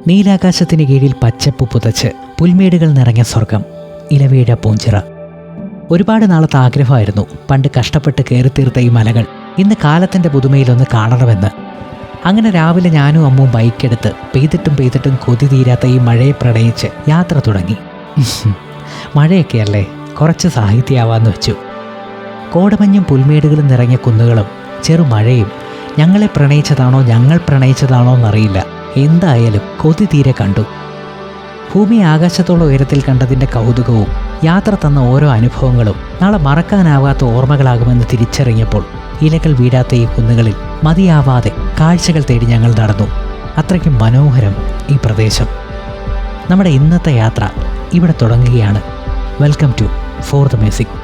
നീലാകാശത്തിന് കീഴിൽ പച്ചപ്പ് പുതച്ച് പുൽമേടുകൾ നിറഞ്ഞ സ്വർഗം, ഇലവീഴ പൂഞ്ചിറ. ഒരുപാട് നാളത്തെ ആഗ്രഹമായിരുന്നു പണ്ട് കഷ്ടപ്പെട്ട് കയറിത്തീർത്ത ഈ മലകൾ ഇന്ന് കാലത്തിൻ്റെ പുതുമയിലൊന്ന് കാണണമെന്ന്. അങ്ങനെ രാവിലെ ഞാനും അമ്മും ബൈക്കെടുത്ത് പെയ്തിട്ടും കൊതി തീരാത്ത ഈ മഴയെ പ്രണയിച്ച് യാത്ര തുടങ്ങി. മഴയൊക്കെയല്ലേ, കുറച്ച് സാഹിത്യമാവാന്ന് വെച്ചു. കോടമഞ്ഞും പുൽമേടുകളും നിറഞ്ഞ കുന്നുകളും ചെറുമഴയും ഞങ്ങളെ പ്രണയിച്ചതാണോ ഞങ്ങൾ പ്രണയിച്ചതാണോ എന്നറിയില്ല. എന്തായാലും കൊതി തീരെ കണ്ടു. ഭൂമി ആകാശത്തോളം ഉയരത്തിൽ കണ്ടതിൻ്റെ കൗതുകവും യാത്ര തന്ന ഓരോ അനുഭവങ്ങളും നാളെ മറക്കാനാവാത്ത ഓർമ്മകളാകുമെന്ന് തിരിച്ചറിഞ്ഞപ്പോൾ ഇലകൾ വീഴാത്ത ഈ കുന്നുകളിൽ മതിയാവാതെ കാഴ്ചകൾ തേടി ഞങ്ങൾ നടന്നു. അത്രയ്ക്കും മനോഹരം ഈ പ്രദേശം. നമ്മുടെ ഇന്നത്തെ യാത്ര ഇവിടെ തുടങ്ങുകയാണ്. Welcome to for the music.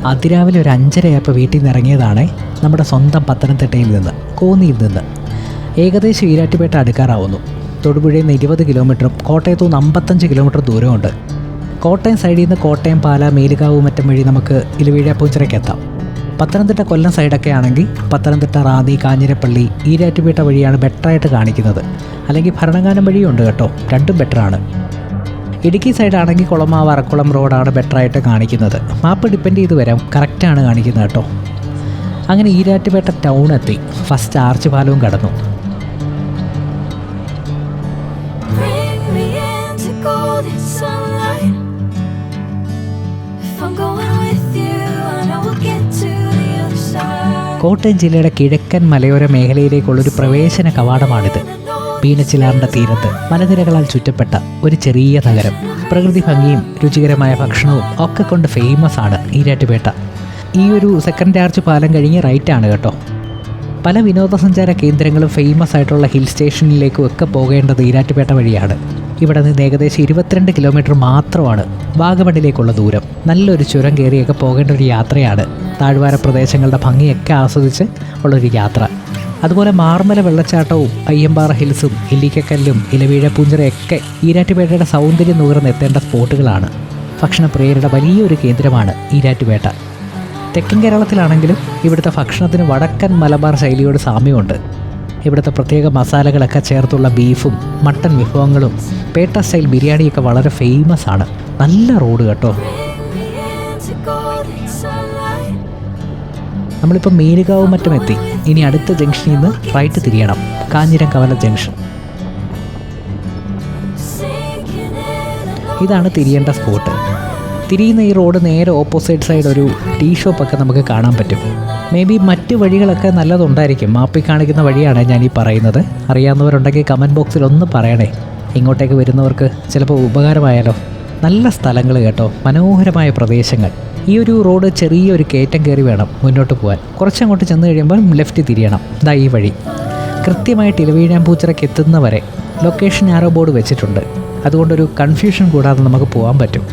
അതിരാവിലെ ഒരു 5:30 വീട്ടിൽ നിന്ന് ഇറങ്ങിയതാണ്. നമ്മുടെ സ്വന്തം പത്തനംതിട്ടയിൽ നിന്ന്, കോന്നിയിൽ നിന്ന്. ഏകദേശം ഈരാറ്റുപേട്ട അടുക്കാറാവുന്നു. തൊടുപുഴയിൽ നിന്ന് 20 കിലോമീറ്ററും കോട്ടയത്തു നിന്ന് 55 കിലോമീറ്റർ ദൂരമുണ്ട്. കോട്ടയം സൈഡിൽ നിന്ന് കോട്ടയം, പാല, മേലുകാവ് മറ്റും വഴി നമുക്ക് ഇലവീഴ പൂഞ്ചിറയ്ക്ക് എത്താം. പത്തനംതിട്ട, കൊല്ലം സൈഡൊക്കെ ആണെങ്കിൽ പത്തനംതിട്ട, റാന്നി, കാഞ്ഞിരപ്പള്ളി, ഈരാറ്റുപേട്ട വഴിയാണ് ബെറ്ററായിട്ട് കാണിക്കുന്നത്. അല്ലെങ്കിൽ ഭരണങ്ങാനം വഴിയുണ്ട് കേട്ടോ, രണ്ടും ബെറ്ററാണ്. ഇടുക്കി സൈഡാണെങ്കിൽ കുളമാവ്, അറക്കുളം റോഡാണ് ബെറ്ററായിട്ട് കാണിക്കുന്നത്. മാപ്പ് ഡിപ്പെൻഡ് ചെയ്ത് വരാം, കറക്റ്റാണ് കാണിക്കുന്നത് കേട്ടോ. അങ്ങനെ ഈരാറ്റുപേട്ട ടൗൺ എത്തി. ഫസ്റ്റ് ആർച്ച് പാലവും കടന്നു. കോട്ടയം ജില്ലയുടെ കിഴക്കൻ മലയോര മേഖലയിലേക്കുള്ളൊരു പ്രവേശന കവാടമാണിത്. പീനച്ചിലാറിൻ്റെ തീരത്ത് മലനിരകളാൽ ചുറ്റപ്പെട്ട ഒരു ചെറിയ നഗരം. പ്രകൃതി ഭംഗിയും രുചികരമായ ഭക്ഷണവും ഒക്കെ കൊണ്ട് ഫേമസ് ആണ് ഈരാറ്റുപേട്ട. ഈ ഒരു സെക്കൻഡ് ആർച്ച് പാലം കഴിഞ്ഞ് റൈറ്റാണ് കേട്ടോ. പല വിനോദസഞ്ചാര കേന്ദ്രങ്ങളും ഫേമസ് ആയിട്ടുള്ള ഹിൽ സ്റ്റേഷനിലേക്കും ഒക്കെ പോകേണ്ടത് ഈരാറ്റുപേട്ട വഴിയാണ്. ഇവിടെ നിന്ന് ഏകദേശം 22 കിലോമീറ്റർ മാത്രമാണ് വാഗമണിലേക്കുള്ള ദൂരം. നല്ലൊരു ചുരം കയറിയൊക്കെ പോകേണ്ട ഒരു യാത്രയാണ്. താഴ്വാര പ്രദേശങ്ങളുടെ ഭംഗിയൊക്കെ ആസ്വദിച്ച് ഉള്ളൊരു യാത്ര. അതുപോലെ മാർമല വെള്ളച്ചാട്ടവും അയ്യമ്പാറ ഹിൽസും ഇല്ലിക്കക്കല്ലും ഇലവീഴ പൂഞ്ചിറയൊക്കെ ഈരാറ്റുപേട്ടയുടെ സൗന്ദര്യം നുകർന്നെത്തേണ്ട സ്പോട്ടുകളാണ്. ഭക്ഷണപ്രിയരുടെ വലിയൊരു കേന്ദ്രമാണ് ഈരാറ്റുപേട്ട. തെക്കൻ കേരളത്തിലാണെങ്കിലും ഇവിടുത്തെ ഭക്ഷണത്തിന് വടക്കൻ മലബാർ ശൈലിയോട് സാമ്യമുണ്ട്. ഇവിടുത്തെ പ്രത്യേക മസാലകളൊക്കെ ചേർത്തുള്ള ബീഫും മട്ടൻ വിഭവങ്ങളും പേട്ട സ്റ്റൈൽ ബിരിയാണിയൊക്കെ വളരെ ഫേമസ് ആണ്. നല്ല റോഡ് കേട്ടോ. നമ്മളിപ്പോൾ മേലുകാവ് മറ്റും എത്തി. ഇനി അടുത്ത ജംഗ്ഷനിൽ നിന്ന് റൈറ്റ് തിരിയണം, കാഞ്ഞിരംകവല ജംഗ്ഷൻ. ഇതാണ് തിരിയേണ്ട സ്പോട്ട്. തിരിയുന്ന ഈ റോഡ് നേരെ ഓപ്പോസിറ്റ് സൈഡ് ഒരു ടീ ഷോപ്പൊക്കെ നമുക്ക് കാണാൻ പറ്റും. മേ ബി മറ്റ് വഴികളൊക്കെ നല്ലതുണ്ടായിരിക്കും. മാപ്പിൽ കാണിക്കുന്ന വഴിയാണ് ഞാനീ പറയുന്നത്. അറിയാവുന്നവരുണ്ടെങ്കിൽ കമൻറ്റ് ബോക്സിൽ ഒന്ന് പറയണേ. ഇങ്ങോട്ടേക്ക് വരുന്നവർക്ക് ചിലപ്പോൾ ഉപകാരമായാലോ. നല്ല സ്ഥലങ്ങൾ കേട്ടോ, മനോഹരമായ പ്രദേശങ്ങൾ. ഈ ഒരു റോഡ് ചെറിയൊരു കയറ്റം കയറി വേണം മുന്നോട്ട് പോകാൻ. കുറച്ചങ്ങോട്ട് ചെന്ന് കഴിയുമ്പോൾ ലെഫ്റ്റ് തിരിയണം. ഇതാ ഈ വഴി. കൃത്യമായിട്ട് ഇലവീഴ പൂഞ്ചിറയ്ക്ക് എത്തുന്നവരെ ലൊക്കേഷൻ ആരോ ബോർഡ് വെച്ചിട്ടുണ്ട്. അതുകൊണ്ടൊരു കൺഫ്യൂഷൻ കൂടാതെ നമുക്ക് പോകാൻ പറ്റും.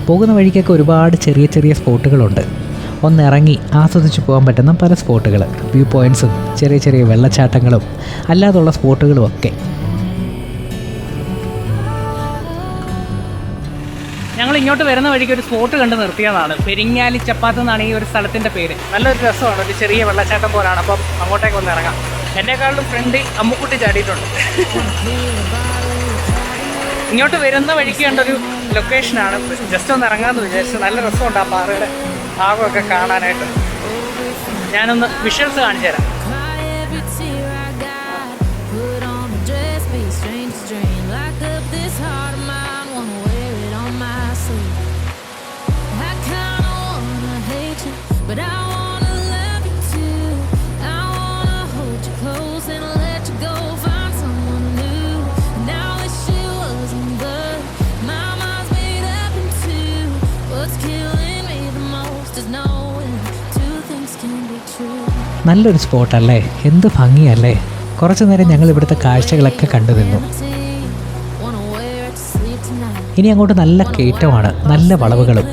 പോകുന്ന വഴിക്കൊക്കെ ഒരുപാട് ചെറിയ ചെറിയ സ്പോട്ടുകളുണ്ട്. ഒന്നിറങ്ങി ആസ്വദിച്ച് പോകാൻ പറ്റുന്ന പല സ്പോട്ടുകൾ, വ്യൂ പോയിൻറ്റ്സും ചെറിയ ചെറിയ വെള്ളച്ചാട്ടങ്ങളും അല്ലാതുള്ള സ്പോട്ടുകളും ഒക്കെ. ഞങ്ങൾ ഇങ്ങോട്ട് വരുന്ന വഴിക്ക് ഒരു സ്പോട്ട് കണ്ട് നിർത്തിയതാണ്. പെരിങ്ങാലി ചപ്പാത്ത് എന്നാണ് ഈ ഒരു സ്ഥലത്തിൻ്റെ പേര്. നല്ലൊരു രസമാണ്, ഒരു ചെറിയ വെള്ളച്ചാട്ടം പോലാണ്. അപ്പം അങ്ങോട്ടേക്ക് ഒന്ന് ഇറങ്ങാം. എന്നെക്കാളും ഫ്രണ്ട് അമ്മുക്കുട്ടി ചാടിയിട്ടുണ്ട്. ഇങ്ങോട്ട് വരുന്ന വഴിക്ക് കണ്ടൊരു ലൊക്കേഷനാണ്. ജസ്റ്റ് ഒന്ന് ഇറങ്ങാമെന്ന് വിചാരിച്ചു. നല്ല രസമുണ്ട് ആ പാറയുടെ ഭാഗമൊക്കെ കാണാനായിട്ട്. ഞാനൊന്ന് വിഷ്വൽസ് കാണിച്ചു തരാം. നല്ലൊരു സ്പോട്ടല്ലേ, എന്ത് ഭംഗിയല്ലേ. കുറച്ചു നേരം ഞങ്ങൾ ഇവിടുത്തെ കാഴ്ചകളൊക്കെ കണ്ടു നിന്നു. ഇനി അങ്ങോട്ട് നല്ല കയറ്റമാണ്, നല്ല വളവുകളും.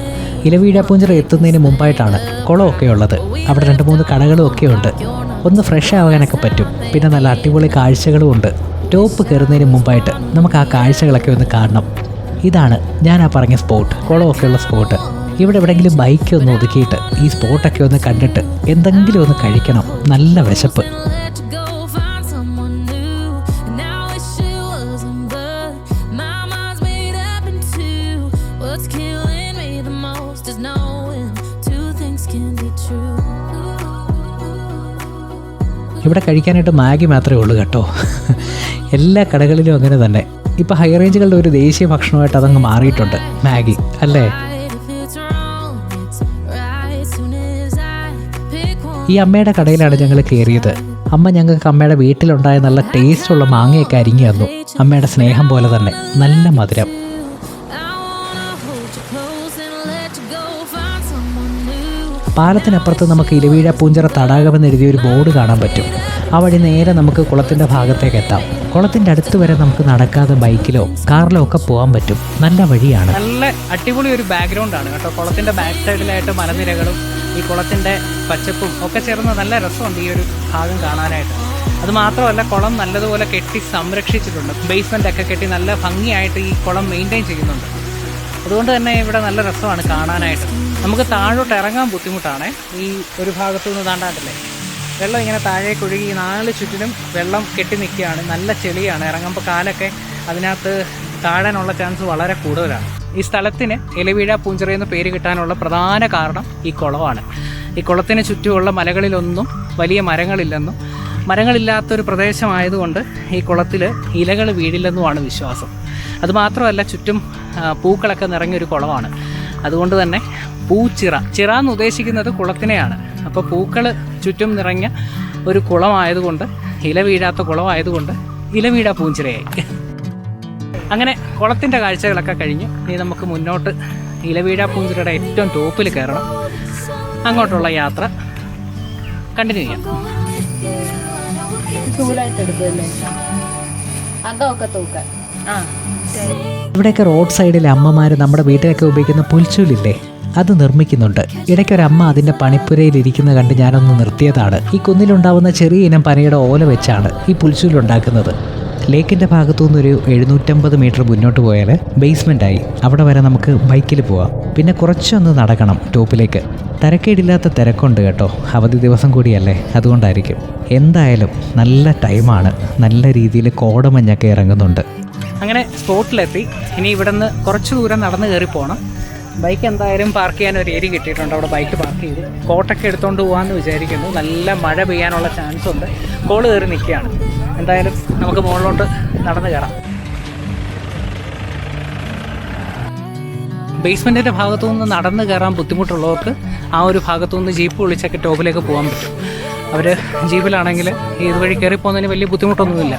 ഇലവീഴ പൂഞ്ചിറ എത്തുന്നതിന് മുമ്പായിട്ടാണ് കുളമൊക്കെ ഉള്ളത്. അവിടെ 2-3 കടകളും ഒക്കെ ഉണ്ട്. ഒന്ന് ഫ്രഷ് ആവാനൊക്കെ പറ്റും. പിന്നെ നല്ല അടിപൊളി കാഴ്ചകളും ഉണ്ട്. ടോപ്പ് കയറുന്നതിന് മുമ്പായിട്ട് നമുക്ക് ആ കാഴ്ചകളൊക്കെ ഒന്ന് കാണണം. ഇതാണ് ഞാൻ ആ പറഞ്ഞ സ്പോട്ട്, കുളമൊക്കെയുള്ള സ്പോട്ട്. ഇവിടെ എവിടെയെങ്കിലും ബൈക്ക് ഒന്ന് ഒതുക്കിയിട്ട് ഈ സ്പോട്ടൊക്കെ ഒന്ന് കണ്ടിട്ട് എന്തെങ്കിലും ഒന്ന് കഴിക്കണം. നല്ല വിശപ്പ്. ഇവിടെ കഴിക്കാനായിട്ട് മാഗി മാത്രമേ ഉള്ളൂ കേട്ടോ. എല്ലാ കടകളിലും അങ്ങനെ തന്നെ. ഇപ്പോൾ ഹൈ റേഞ്ചുകളുടെ ഒരു ദേശീയ ഭക്ഷണമായിട്ട് അതങ്ങ് മാറിയിട്ടുണ്ട് മാഗി, അല്ലേ? ഈ അമ്മയുടെ കടയിലാണ് ഞങ്ങൾ കയറിയത്. അമ്മ ഞങ്ങൾക്ക് അമ്മയുടെ വീട്ടിലുണ്ടായ നല്ല ടേസ്റ്റുള്ള മാങ്ങയൊക്കെ അരിഞ്ഞു തന്നു. അമ്മയുടെ സ്നേഹം പോലെ തന്നെ നല്ല മധുരം. പാലത്തിനപ്പുറത്ത് നമുക്ക് ഇലവീഴ പൂഞ്ചിറ തടാകമെന്ന് എഴുതിയൊരു ബോർഡ് കാണാൻ പറ്റും. ആ വഴി നേരെ നമുക്ക് കുളത്തിൻ്റെ ഭാഗത്തേക്ക് എത്താം. കുളത്തിൻ്റെ അടുത്ത് വരെ നമുക്ക് നടക്കാതെ ബൈക്കിലോ കാറിലോ ഒക്കെ പോകാൻ പറ്റും. നല്ല വഴിയാണ്. നല്ല അടിപൊളി ഒരു ബാക്ക്ഗ്രൗണ്ടാണ് കേട്ടോ. കുളത്തിൻ്റെ ബാക്ക് സൈഡിലായിട്ട് മലനിരകളും ഈ കുളത്തിൻ്റെ പച്ചപ്പും ഒക്കെ ചേർന്ന് നല്ല രസമുണ്ട് ഈ ഒരു ഭാഗം കാണാനായിട്ട്. അതുമാത്രമല്ല, കുളം നല്ലതുപോലെ കെട്ടി സംരക്ഷിച്ചിട്ടുണ്ട്. ബേസ്മെൻ്റൊക്കെ കെട്ടി നല്ല ഭംഗിയായിട്ട് ഈ കുളം മെയിൻറ്റെയിൻ ചെയ്യുന്നുണ്ട്. അതുകൊണ്ട് തന്നെ ഇവിടെ നല്ല രസമാണ് കാണാനായിട്ട്. നമുക്ക് താഴോട്ട് ഇറങ്ങാൻ ബുദ്ധിമുട്ടാണ്. ഈ ഒരു ഭാഗത്തു നിന്ന് താണ്ടാട്ടില്ലേ, വെള്ളം ഇങ്ങനെ താഴേക്ക് ഒഴുകി 4 ചുറ്റിലും വെള്ളം കെട്ടി നിൽക്കുകയാണ്. നല്ല ചെളിയാണ്. ഇറങ്ങുമ്പോൾ കാലൊക്കെ അതിനകത്ത് താഴാനുള്ള ചാൻസ് വളരെ കൂടുതലാണ്. ഈ സ്ഥലത്തിന് ഇലവീഴ പൂഞ്ചിറ എന്ന് പേര് കിട്ടാനുള്ള പ്രധാന കാരണം ഈ കുളമാണ്. ഈ കുളത്തിന് ചുറ്റുമുള്ള മലകളിലൊന്നും വലിയ മരങ്ങളില്ലെന്നും മരങ്ങളില്ലാത്തൊരു പ്രദേശമായതുകൊണ്ട് ഈ കുളത്തിൽ ഇലകൾ വീഴില്ലെന്നുമാണ് വിശ്വാസം. അതുമാത്രമല്ല, ചുറ്റും പൂക്കളൊക്കെ നിറഞ്ഞൊരു കുളമാണ്. അതുകൊണ്ട് തന്നെ പൂച്ചിറ, ചിറ എന്ന് ഉദ്ദേശിക്കുന്നത് കുളത്തിനെയാണ്. അപ്പോൾ പൂക്കൾ ചുറ്റും നിറഞ്ഞ ഒരു കുളമായതുകൊണ്ട്, ഇല വീഴാത്ത കുളമായതുകൊണ്ട് ഇലവീഴ പൂഞ്ചിറയായി. അങ്ങനെ കുളത്തിൻ്റെ കാഴ്ചകളൊക്കെ കഴിഞ്ഞു. ഇനി നമുക്ക് മുന്നോട്ട് ഇലവീഴ പൂഞ്ചിറയുടെ ഏറ്റവും ടോപ്പിൽ കയറണം. അങ്ങോട്ടുള്ള യാത്ര കണ്ടിന്യൂ ചെയ്യാം. ഇവിടെയൊക്കെ റോഡ് സൈഡിലെ അമ്മമാർ നമ്മുടെ വീട്ടിലൊക്കെ ഉപയോഗിക്കുന്ന പുൽച്ചൂലില്ലേ, അത് നിർമ്മിക്കുന്നുണ്ട്. ഇടയ്ക്കൊരമ്മ അതിൻ്റെ പണിപ്പുരയിൽ ഇരിക്കുന്നത് കണ്ട് ഞാനൊന്ന് നിർത്തിയതാണ്. ഈ കുന്നിലുണ്ടാവുന്ന ചെറിയ ഇനം പനയുടെ ഓല വെച്ചാണ് ഈ പുൽച്ചൂലുണ്ടാക്കുന്നത്. ലേക്കിൻ്റെ ഭാഗത്തു നിന്നൊരു 750 മീറ്റർ മുന്നോട്ട് പോയാൽ ബേസ്മെൻ്റായി. അവിടെ വരെ നമുക്ക് ബൈക്കിൽ പോവാം. പിന്നെ കുറച്ചൊന്ന് നടക്കണം ടോപ്പിലേക്ക്. തരക്കേടില്ലാത്ത തിരക്കുണ്ട് കേട്ടോ. അവധി ദിവസം കൂടിയല്ലേ, അതുകൊണ്ടായിരിക്കും. എന്തായാലും നല്ല ടൈമാണ്. നല്ല രീതിയിൽ കോടമഞ്ഞൊക്കെ ഇറങ്ങുന്നുണ്ട്. അങ്ങനെ സ്പോട്ടിലെത്തി. ഇനി ഇവിടെ നിന്ന് കുറച്ച് ദൂരം നടന്ന് കയറി പോകണം. ബൈക്ക് എന്തായാലും പാർക്ക് ചെയ്യാൻ ഒരു ഏരിയ കിട്ടിയിട്ടുണ്ട്. അവിടെ ബൈക്ക് പാർക്ക് ചെയ്ത് കോട്ടൊക്കെ എടുത്തുകൊണ്ട് പോകാമെന്ന് വിചാരിക്കുന്നു. നല്ല മഴ പെയ്യാനുള്ള ചാൻസ് ഉണ്ട്. കോള് കയറി നിൽക്കുകയാണ്. എന്തായാലും നമുക്ക് മുകളിലോട്ട് നടന്ന് കയറാം. ബേസ്മെൻറ്റിൻ്റെ ഭാഗത്തു നിന്ന് നടന്ന് കയറാൻ ബുദ്ധിമുട്ടുള്ളവർക്ക് ആ ഒരു ഭാഗത്തു നിന്ന് ജീപ്പ് വിളിച്ചൊക്കെ ടോപ്പിലേക്ക് പോകാൻ പറ്റും. അവർ ജീപ്പിലാണെങ്കിൽ ഇതുവഴി കയറി പോകുന്നതിന് വലിയ ബുദ്ധിമുട്ടൊന്നുമില്ല.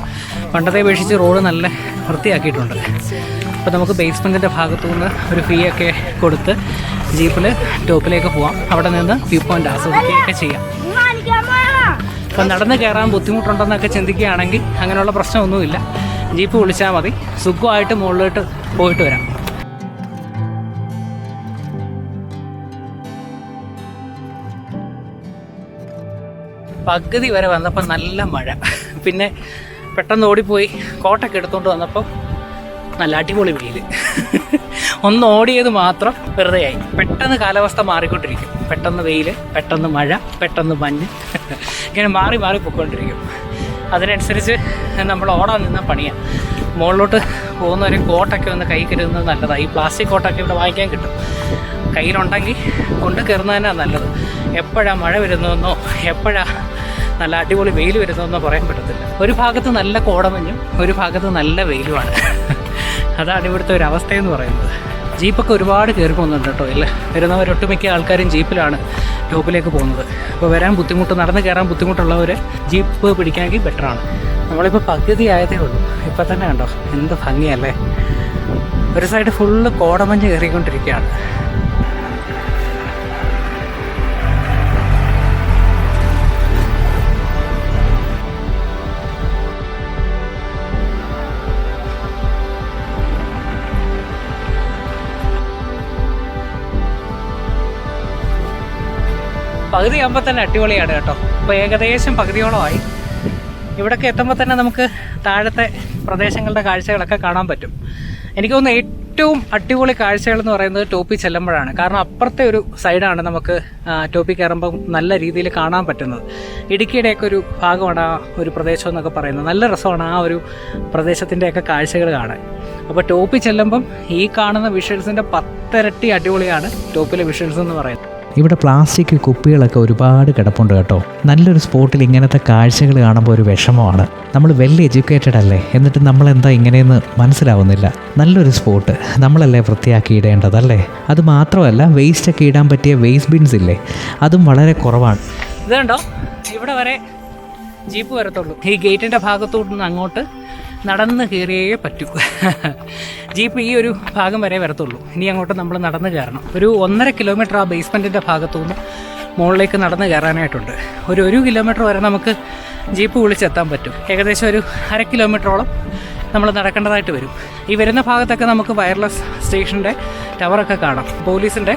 പണ്ടത്തെ അപേക്ഷിച്ച് റോഡ് നല്ല വൃത്തിയാക്കിയിട്ടുണ്ട്. അപ്പോൾ നമുക്ക് ബേസ്മെൻറ്റിൻ്റെ ഭാഗത്തു നിന്ന് ഒരു ഫീ ഒക്കെ കൊടുത്ത് ജീപ്പിൽ ടോപ്പിലേക്ക് പോവാം. അവിടെ നിന്ന് വ്യൂ പോയിൻ്റ് ആസ്വദിക്കുകയൊക്കെ ചെയ്യാം. അപ്പം നടന്ന് കയറാൻ ബുദ്ധിമുട്ടുണ്ടെന്നൊക്കെ ചിന്തിക്കുകയാണെങ്കിൽ അങ്ങനെയുള്ള പ്രശ്നമൊന്നുമില്ല. ജീപ്പ് വിളിച്ചാൽ മതി. സുഖമായിട്ട് മുകളിലോട്ട് പോയിട്ട് വരാം. പകുതി വരെ വന്നപ്പോൾ നല്ല മഴ. പിന്നെ പെട്ടെന്ന് ഓടിപ്പോയി കോട്ടൊക്കെ എടുത്തുകൊണ്ട് വന്നപ്പോൾ നല്ല അടിപൊളി വെയിൽ. ഒന്ന് ഓടിയത് മാത്രം വെറുതെയായി. പെട്ടെന്ന് കാലാവസ്ഥ മാറിക്കൊണ്ടിരിക്കും. പെട്ടെന്ന് വെയിൽ, പെട്ടെന്ന് മഴ, പെട്ടെന്ന് മഞ്ഞ്, ഇങ്ങനെ മാറി മാറി പോയിക്കൊണ്ടിരിക്കും. അതിനനുസരിച്ച് നമ്മൾ ഓടാൻ നിന്ന പണിയാണ്. മുകളിലോട്ട് പോകുന്നവരെ കോട്ടൊക്കെ ഒന്ന് കൈ കരുതുന്നത് നല്ലതാണ്. ഈ പ്ലാസ്റ്റിക് കോട്ടൊക്കെ ഇവിടെ വാങ്ങിക്കാൻ കിട്ടും. കയ്യിലുണ്ടെങ്കിൽ കൊണ്ട് കയറുന്നത് തന്നെയാണ് നല്ലത്. എപ്പോഴാണ് മഴ വരുന്നതെന്നോ എപ്പോഴാണ് നല്ല അടിപൊളി വെയിൽ വരുന്നതെന്നോ പറയാൻ പറ്റത്തില്ല. ഒരു ഭാഗത്ത് നല്ല കോടമഞ്ഞും ഒരു ഭാഗത്ത് നല്ല വെയിലുമാണ്. അതാണ് ഇവിടുത്തെ ഒരു അവസ്ഥയെന്ന് പറയുന്നത്. ജീപ്പൊക്കെ ഒരുപാട് കയറി പോകുന്നുണ്ട് കേട്ടോ. ഇല്ല, വരുന്നവരൊട്ടുമിക്ക ആൾക്കാരും ജീപ്പിലാണ് ടോപ്പിലേക്ക് പോകുന്നത്. അപ്പോൾ വരാൻ ബുദ്ധിമുട്ട്, നടന്ന് കയറാൻ ബുദ്ധിമുട്ടുള്ളവർ ജീപ്പ് പിടിക്കാമെങ്കിൽ ബെറ്ററാണ്. നമ്മളിപ്പോൾ പകുതി ആയതേ ഉള്ളൂ. ഇപ്പം തന്നെ കണ്ടോ എന്ത് ഭംഗിയല്ലേ. ഒരു സൈഡ് ഫുള്ള് കോടമഞ്ഞ് കയറിക്കൊണ്ടിരിക്കുകയാണ്. പകുതിയാകുമ്പോൾ തന്നെ അടിപൊളിയാണ് കേട്ടോ. ഇപ്പോൾ ഏകദേശം പകുതിയോളമായി. ഇവിടേക്ക് എത്തുമ്പോൾ തന്നെ നമുക്ക് താഴത്തെ പ്രദേശങ്ങളുടെ കാഴ്ചകളൊക്കെ കാണാൻ പറ്റും. എനിക്ക് തോന്നുന്നു ഏറ്റവും അടിപൊളി കാഴ്ചകൾ എന്ന് പറയുന്നത് ടോപ്പിൽ ചെല്ലുമ്പോഴാണ്. കാരണം അപ്പുറത്തെ ഒരു സൈഡാണ് നമുക്ക് ടോപ്പിൽ കയറുമ്പം നല്ല രീതിയിൽ കാണാൻ പറ്റുന്നത്. ഇടുക്കിയുടെയൊക്കെ ഒരു ഭാഗമാണ് ആ ഒരു പ്രദേശം എന്നൊക്കെ പറയുന്നത്. നല്ല രസമാണ് ആ ഒരു പ്രദേശത്തിൻ്റെയൊക്കെ കാഴ്ചകൾ കാണാൻ. അപ്പോൾ ടോപ്പിൽ ചെല്ലുമ്പം ഈ കാണുന്ന വിഷ്വൽസിൻ്റെ 10 ഇരട്ടി അടിപൊളിയാണ് ടോപ്പിലെ വിഷ്വൽസ് എന്ന് പറയുന്നത്. ഇവിടെ പ്ലാസ്റ്റിക് കുപ്പികളൊക്കെ ഒരുപാട് കിടപ്പുണ്ട് കേട്ടോ. നല്ലൊരു സ്പോട്ടിൽ ഇങ്ങനത്തെ കാഴ്ചകൾ കാണുമ്പോൾ ഒരു വിഷമമാണ്. നമ്മൾ വെൽ എഡ്യൂക്കേറ്റഡ് അല്ലേ, എന്നിട്ട് നമ്മളെന്താ ഇങ്ങനെയെന്ന് മനസ്സിലാവുന്നില്ല. നല്ലൊരു സ്പോട്ട് നമ്മളല്ലേ വൃത്തിയാക്കി ഇടേണ്ടതല്ലേ. അത് മാത്രമല്ല വേസ്റ്റൊക്കെ ഇടാൻ പറ്റിയ വേസ്റ്റ് ബിൻസ് ഇല്ലേ, അതും വളരെ കുറവാണ്. ഇത് കണ്ടോ, ഇവിടെ വരെ ജീപ്പ് വരത്തുള്ളൂ. ഈ ഗേറ്റിൻ്റെ ഭാഗത്തോട്ട് നിന്ന് അങ്ങോട്ട് നടന്ന് കയറിയേ പറ്റൂ. ജീപ്പ് ഈ ഒരു ഭാഗം വരെ വരത്തുള്ളൂ. ഇനി അങ്ങോട്ട് നമ്മൾ നടന്ന് കയറണം. ഒരു 1.5 കിലോമീറ്റർ ആ ബേസ്മെൻറ്റിൻ്റെ ഭാഗത്തുനിന്ന് മുകളിലേക്ക് നടന്ന് കയറാനായിട്ടുണ്ട്. ഒരു 1 കിലോമീറ്റർ വരെ നമുക്ക് ജീപ്പ് വിളിച്ചെത്താൻ പറ്റും. ഏകദേശം ഒരു 1/2 കിലോമീറ്ററോളം നമ്മൾ നടക്കേണ്ടതായിട്ട് വരും. ഈ വരുന്ന ഭാഗത്തൊക്കെ നമുക്ക് വയർലെസ് സ്റ്റേഷൻ്റെ ടവറൊക്കെ കാണാം. പോലീസിൻ്റെ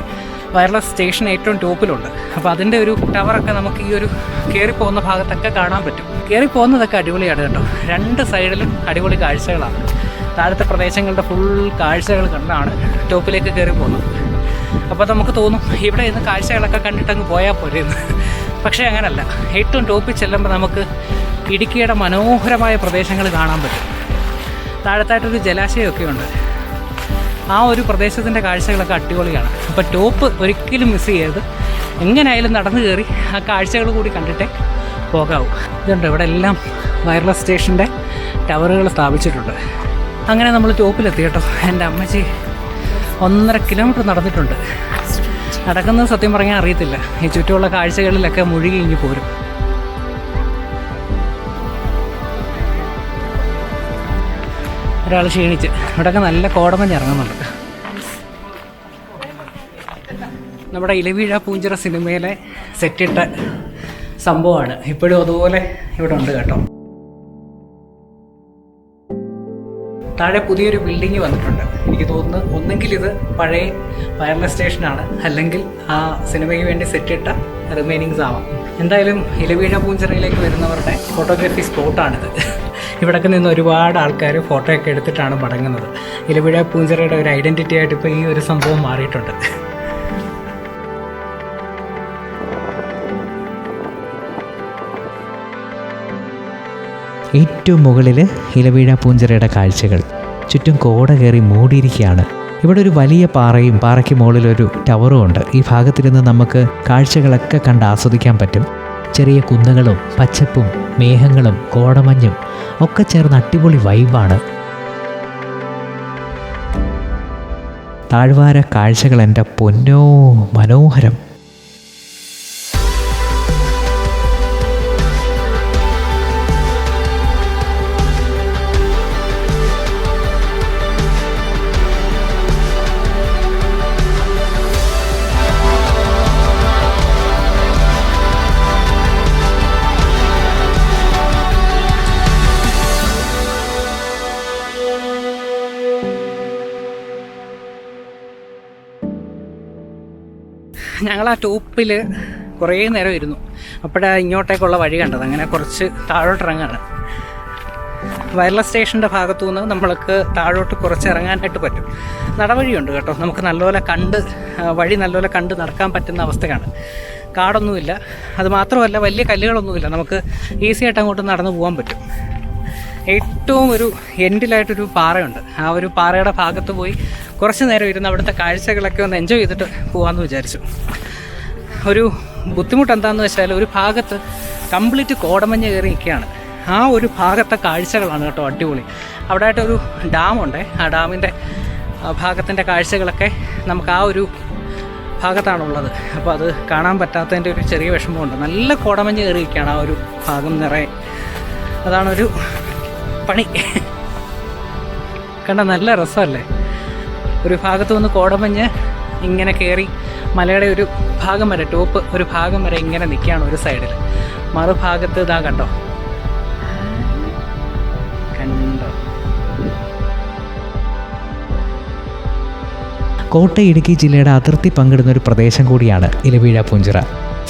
വയർലെസ് സ്റ്റേഷൻ ഏറ്റവും ടോപ്പിലുണ്ട്. അപ്പോൾ അതിൻ്റെ ഒരു ടവറൊക്കെ നമുക്ക് ഈ ഒരു കയറിപ്പോകുന്ന ഭാഗത്തൊക്കെ കാണാൻ പറ്റും. കയറിപ്പോകുന്നതൊക്കെ അടിപൊളിയാണ് കേട്ടോ. 2 സൈഡിലും അടിപൊളി കാഴ്ചകളാണ്. താഴത്തെ പ്രദേശങ്ങളുടെ ഫുൾ കാഴ്ചകൾ കണ്ടാണ് ടോപ്പിലേക്ക് കയറി പോകുന്നത്. അപ്പോൾ നമുക്ക് തോന്നും ഇവിടെ ഇന്ന് കാഴ്ചകളൊക്കെ കണ്ടിട്ടങ്ങ് പോയാൽ പോരെയെന്ന്. പക്ഷേ അങ്ങനല്ല. ഏറ്റവും ടോപ്പിൽ ചെല്ലുമ്പോൾ നമുക്ക് ഇടുക്കിയുടെ മനോഹരമായ പ്രദേശങ്ങൾ കാണാൻ പറ്റും. താഴത്തായിട്ടൊരു ജലാശയമൊക്കെ ഉണ്ട്. ആ ഒരു പ്രദേശത്തിൻ്റെ കാഴ്ചകളൊക്കെ അടിപൊളിയാണ്. അപ്പോൾ ടോപ്പ് ഒരിക്കലും മിസ് ചെയ്യരുത്. എങ്ങനെയായാലും നടന്നു കയറി ആ കാഴ്ചകൾ കൂടി കണ്ടിട്ടേ പോകാവൂ. ഇതുണ്ട്, ഇവിടെ എല്ലാം വയർലെസ് സ്റ്റേഷൻ്റെ ടവറുകൾ സ്ഥാപിച്ചിട്ടുണ്ട്. അങ്ങനെ നമ്മൾ ടോപ്പിലെത്തി കേട്ടോ. എൻ്റെ അമ്മച്ചി 1.5 കിലോമീറ്റർ നടന്നിട്ടുണ്ട്. നടക്കുന്നത് സത്യം പറഞ്ഞാൽ അറിയത്തില്ല. ഈ ചുറ്റുമുള്ള കാഴ്ചകളിലൊക്കെ മുഴുകി ഇങ്ങി പോരും. ഒരാൾ ക്ഷീണിച്ച്. ഇവിടെയൊക്കെ നല്ല കോടമഞ്ഞ് ഇറങ്ങുന്നുണ്ട്. നമ്മുടെ ഇലവീഴ പൂഞ്ചിറ സിനിമയിലെ സെറ്റിട്ട സംഭവമാണ്. ഇപ്പോഴും അതുപോലെ ഇവിടെ ഉണ്ട് കേട്ടോ. താഴെ പുതിയൊരു ബിൽഡിങ് വന്നിട്ടുണ്ട്. എനിക്ക് തോന്നുന്നു ഒന്നെങ്കിൽ ഇത് പഴയ വയർലെസ് സ്റ്റേഷനാണ്, അല്ലെങ്കിൽ ആ സിനിമയ്ക്ക് വേണ്ടി സെറ്റിട്ട റിമൈനിങ്സ് ആവാം. എന്തായാലും ഇലവീഴ പൂഞ്ചിറയിലേക്ക് വരുന്നവരുടെ ഫോട്ടോഗ്രാഫി സ്പോട്ടാണിത്. ഇവിടൊക്കെ നിന്ന് ഒരുപാട് ആൾക്കാർ ഫോട്ടോയൊക്കെ എടുത്തിട്ടാണ് മടങ്ങുന്നത്. ഇലവീഴ പൂഞ്ചിറയുടെ ഒരു ഐഡൻറ്റിറ്റി ആയിട്ട് ഇപ്പോൾ ഈ ഒരു സംഭവം മാറിയിട്ടുണ്ട്. ഏറ്റവും മുകളിൽ ഇലവീഴ പൂഞ്ചിറയുടെ കാഴ്ചകൾ. ചുറ്റും കോട കയറി മൂടിയിരിക്കുകയാണ്. ഇവിടെ ഒരു വലിയ പാറയും പാറയ്ക്ക് മുകളിലൊരു ടവറും ഉണ്ട്. ഈ ഭാഗത്തിരുന്ന് നമുക്ക് കാഴ്ചകളൊക്കെ കണ്ട് ആസ്വദിക്കാൻ പറ്റും. ചെറിയ കുന്നുകളും പച്ചപ്പും മേഘങ്ങളും കോടമഞ്ഞും ഒക്കെ ചേർന്ന് അടിപൊളി വൈബാണ്. താഴ്വാര കാഴ്ചകൾ എൻ്റെ പൊന്നോ മനോഹരം. ഞങ്ങൾ ആ ടോപ്പിൽ കുറേ നേരം ഇരുന്നു. അപ്പോഴാണ് ഇങ്ങോട്ടേക്കുള്ള വഴി കണ്ടത്. അങ്ങനെ കുറച്ച് താഴോട്ടിറങ്ങാണ്. വയർലെസ് സ്റ്റേഷൻ്റെ ഭാഗത്തു നിന്ന് നമ്മൾക്ക് താഴോട്ട് കുറച്ച് ഇറങ്ങാനായിട്ട് പറ്റും. നടവഴിയുണ്ട് കേട്ടോ. നമുക്ക് നല്ലപോലെ വഴി നല്ലപോലെ കണ്ട് നടക്കാൻ പറ്റുന്ന അവസ്ഥയാണ്. കാടൊന്നുമില്ല. അത് മാത്രമല്ല വലിയ കല്ലുകളൊന്നുമില്ല. നമുക്ക് ഈസി ആയിട്ട് അങ്ങോട്ട് നടന്നു പോകാൻ പറ്റും. ഏറ്റവും ഒരു എൻഡിലായിട്ടൊരു പാറയുണ്ട്. ആ ഒരു പാറയുടെ ഭാഗത്ത് പോയി കുറച്ച് നേരം ഇരുന്ന് അവിടുത്തെ കാഴ്ചകളൊക്കെ ഒന്ന് എൻജോയ് ചെയ്തിട്ട് പോകാമെന്ന് വിചാരിച്ചു. ഒരു ബുദ്ധിമുട്ട് എന്താണെന്ന് വെച്ചാൽ ഒരു ഭാഗത്ത് കംപ്ലീറ്റ് കോടമഞ്ഞ് കയറി നിൽക്കുകയാണ്. ആ ഒരു ഭാഗത്തെ കാഴ്ചകളാണ് കേട്ടോ അടിപൊളി. അവിടെ ആയിട്ടൊരു ഡാമുണ്ട്. ആ ഡാമിൻ്റെ ഭാഗത്തിൻ്റെ കാഴ്ചകളൊക്കെ നമുക്ക് ആ ഒരു ഭാഗത്താണുള്ളത്. അപ്പോൾ അത് കാണാൻ പറ്റാത്തതിൻ്റെ ഒരു ചെറിയ വിഷമമുണ്ട്. നല്ല കോടമഞ്ഞ് കയറി നിൽക്കുകയാണ് ആ ഒരു ഭാഗം നിറയെ. അതാണൊരു പണി. കണ്ട നല്ല രസമല്ലേ? ഒരു ഭാഗത്ത് നിന്ന് കോടമഞ്ഞ് ഇങ്ങനെ കയറി മലയുടെ ഒരു ഭാഗം വരെ, ടോപ്പ് ഒരു ഭാഗം വരെ ഇങ്ങനെ നിൽക്കുകയാണ് ഒരു സൈഡിൽ. മറുഭാഗത്ത് ഇതാ കണ്ടോ. കോട്ടയം ഇടുക്കി ജില്ലയുടെ അതിർത്തി പങ്കിടുന്ന ഒരു പ്രദേശം കൂടിയാണ് ഇലവീഴ പൂഞ്ചിറ.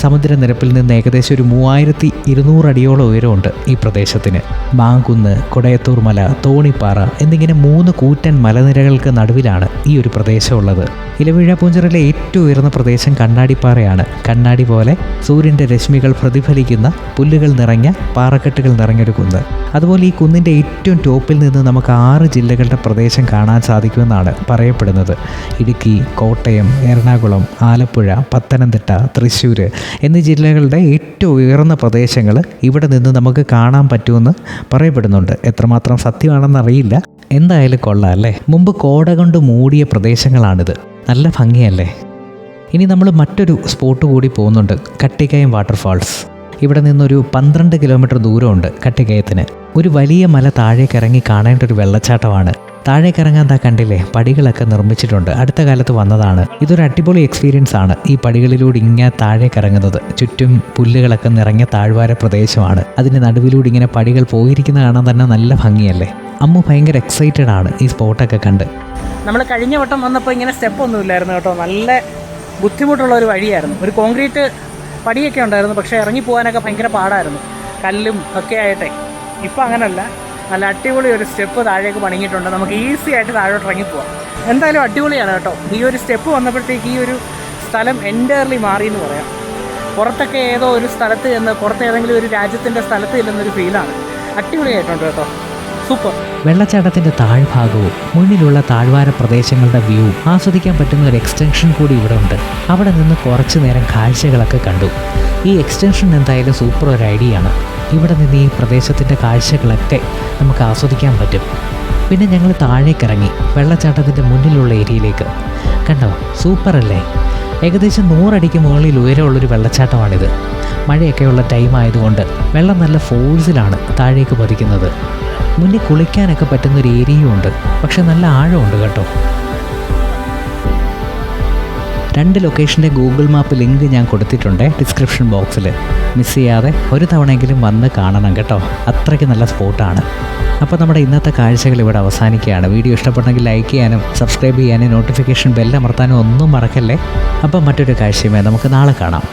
സമുദ്രനിരപ്പിൽ നിന്ന് ഏകദേശം ഒരു 3200 അടിയോളം ഉയരമുണ്ട് ഈ പ്രദേശത്തിന്. മാങ്കുന്ന്, കൊടയത്തൂർ മല, തോണിപ്പാറ എന്നിങ്ങനെ 3 കൂറ്റൻ മലനിരകൾക്ക് നടുവിലാണ് ഈ ഒരു പ്രദേശമുള്ളത്. ഇലവീഴ പൂഞ്ചിറയിലെ ഏറ്റവും ഉയർന്ന പ്രദേശം കണ്ണാടിപ്പാറയാണ്. കണ്ണാടി പോലെ സൂര്യൻ്റെ രശ്മികൾ പ്രതിഫലിക്കുന്ന പുല്ലുകൾ നിറഞ്ഞ പാറക്കെട്ടുകൾ നിറഞ്ഞൊരു കുന്ന്. അതുപോലെ ഈ കുന്നിൻ്റെ ഏറ്റവും ടോപ്പിൽ നിന്ന് നമുക്ക് 6 ജില്ലകളുടെ പ്രദേശം കാണാൻ സാധിക്കുമെന്നാണ് പറയപ്പെടുന്നത്. ഇടുക്കി, കോട്ടയം, എറണാകുളം, ആലപ്പുഴ, പത്തനംതിട്ട, തൃശ്ശൂർ എന്നീ ജില്ലകളുടെ ഏറ്റവും ഉയർന്ന പ്രദേശങ്ങൾ ഇവിടെ നിന്ന് നമുക്ക് കാണാൻ പറ്റുമെന്ന് പറയപ്പെടുന്നുണ്ട്. എത്രമാത്രം സത്യമാണെന്നറിയില്ല. എന്തായാലും കൊള്ളാം അല്ലേ? മുമ്പ് കോട കൊണ്ട് മൂടിയ പ്രദേശങ്ങളാണിത്. നല്ല ഭംഗിയല്ലേ? ഇനി നമ്മൾ മറ്റൊരു സ്പോട്ട് കൂടി പോകുന്നുണ്ട്, കട്ടിക്കയം വാട്ടർഫാൾസ്. ഇവിടെ നിന്നൊരു 12 കിലോമീറ്റർ ദൂരമുണ്ട് കട്ടിക്കയത്തിന്. ഒരു വലിയ മല താഴേക്കിറങ്ങി കാണേണ്ട ഒരു വെള്ളച്ചാട്ടമാണ്. താഴേക്കിറങ്ങാൻ കണ്ടില്ലേ, പടികളൊക്കെ നിർമ്മിച്ചിട്ടുണ്ട്. അടുത്ത കാലത്ത് വന്നതാണ്. ഇതൊരു അടിപൊളി എക്സ്പീരിയൻസ് ആണ്. ഈ പടികളിലൂടെ ഇങ്ങനെ താഴേക്കിറങ്ങുന്നത്. ചുറ്റും പുല്ലുകളൊക്കെ നിറഞ്ഞ താഴ്വാര പ്രദേശമാണ്. അതിൻ്റെ നടുവിലൂടെ ഇങ്ങനെ പടികൾ പോയിരിക്കുന്ന കാണാൻ തന്നെ നല്ല ഭംഗിയല്ലേ? അമ്മു ഭയങ്കര എക്സൈറ്റഡ് ആണ് ഈ സ്പോട്ടൊക്കെ കണ്ട്. നമ്മൾ കഴിഞ്ഞ വട്ടം വന്നപ്പോൾ ഇങ്ങനെ സ്റ്റെപ്പ് ഒന്നും ഇല്ലായിരുന്നു കേട്ടോ. നല്ല ബുദ്ധിമുട്ടുള്ള ഒരു വഴിയായിരുന്നു. ഒരു കോൺക്രീറ്റ് പടിയൊക്കെ ഉണ്ടായിരുന്നു, പക്ഷേ ഇറങ്ങി പോകാനൊക്കെ ഭയങ്കര പാടായിരുന്നു, കല്ലും ഒക്കെ ആയിട്ടേ. ഇപ്പം അങ്ങനല്ല, നല്ല അടിപൊളി ഒരു സ്റ്റെപ്പ് താഴേക്ക് പണിഞ്ഞിട്ടുണ്ട്. നമുക്ക് ഈസി ആയിട്ട് താഴോട്ട് ഇറങ്ങി പോവാം. എന്തായാലും അടിപൊളിയാണ് കേട്ടോ. ഈ ഒരു സ്റ്റെപ്പ് വന്നപ്പോഴത്തേക്ക് ഈ ഒരു സ്ഥലം എൻറ്റയർലി മാറി എന്ന് പറയാം. പുറത്തൊക്കെ ഏതോ ഒരു സ്ഥലത്ത് ചെന്ന്, പുറത്ത് ഏതെങ്കിലും ഒരു രാജ്യത്തിൻ്റെ സ്ഥലത്ത് ചെല്ലുന്നൊരു ഫീലാണ്. അടിപൊളിയായിട്ടുണ്ട് കേട്ടോ, സൂപ്പർ. വെള്ളച്ചാട്ടത്തിൻ്റെ താഴ്ഭാഗവും മുന്നിലുള്ള താഴ്വാര പ്രദേശങ്ങളുടെ വ്യൂ ആസ്വദിക്കാൻ പറ്റുന്ന ഒരു എക്സ്റ്റൻഷൻ കൂടി ഇവിടെ ഉണ്ട്. അവിടെ നിന്ന് കുറച്ച് നേരം കാഴ്ചകളൊക്കെ കണ്ടു. ഈ എക്സ്റ്റൻഷൻ എന്തായാലും സൂപ്പർ ഒരു ഐഡിയ ആണ്. ഇവിടെ നിന്ന് ഈ പ്രദേശത്തിൻ്റെ കാഴ്ചകളൊക്കെ നമുക്ക് ആസ്വദിക്കാൻ പറ്റും. പിന്നെ ഞങ്ങൾ താഴേക്കിറങ്ങി വെള്ളച്ചാട്ടത്തിൻ്റെ മുന്നിലുള്ള ഏരിയയിലേക്ക്. കണ്ടോ, സൂപ്പർ അല്ലേ? ഏകദേശം 100 അടിക്ക് മുകളിൽ ഉയരമുള്ളൊരു വെള്ളച്ചാട്ടമാണിത്. മഴയൊക്കെയുള്ള ടൈം ആയതുകൊണ്ട് വെള്ളം നല്ല ഫോഴ്സിലാണ് താഴേക്ക് പതിക്കുന്നത്. മുന്നിൽ കുളിക്കാനൊക്കെ പറ്റുന്നൊരു ഏരിയയും ഉണ്ട്, പക്ഷെ നല്ല ആഴമുണ്ട് കേട്ടോ. 2 ലൊക്കേഷൻ്റെ ഗൂഗിൾ മാപ്പ് ലിങ്ക് ഞാൻ കൊടുത്തിട്ടുണ്ട് ഡിസ്ക്രിപ്ഷൻ ബോക്സിൽ. മിസ് ചെയ്യാതെ ഒരു തവണയെങ്കിലും വന്ന് കാണണം കേട്ടോ. അത്രയ്ക്ക് നല്ല സ്പോട്ടാണ്. അപ്പോൾ നമ്മുടെ ഇന്നത്തെ കാഴ്ചകൾ ഇവിടെ അവസാനിക്കുകയാണ്. വീഡിയോ ഇഷ്ടപ്പെട്ടെങ്കിൽ ലൈക്ക് ചെയ്യാനും സബ്സ്ക്രൈബ് ചെയ്യാനും നോട്ടിഫിക്കേഷൻ ബെല്ലമർത്താനും ഒന്നും മറക്കല്ലേ. അപ്പം മറ്റൊരു കാഴ്ചയുമായി നമുക്ക് നാളെ കാണാം.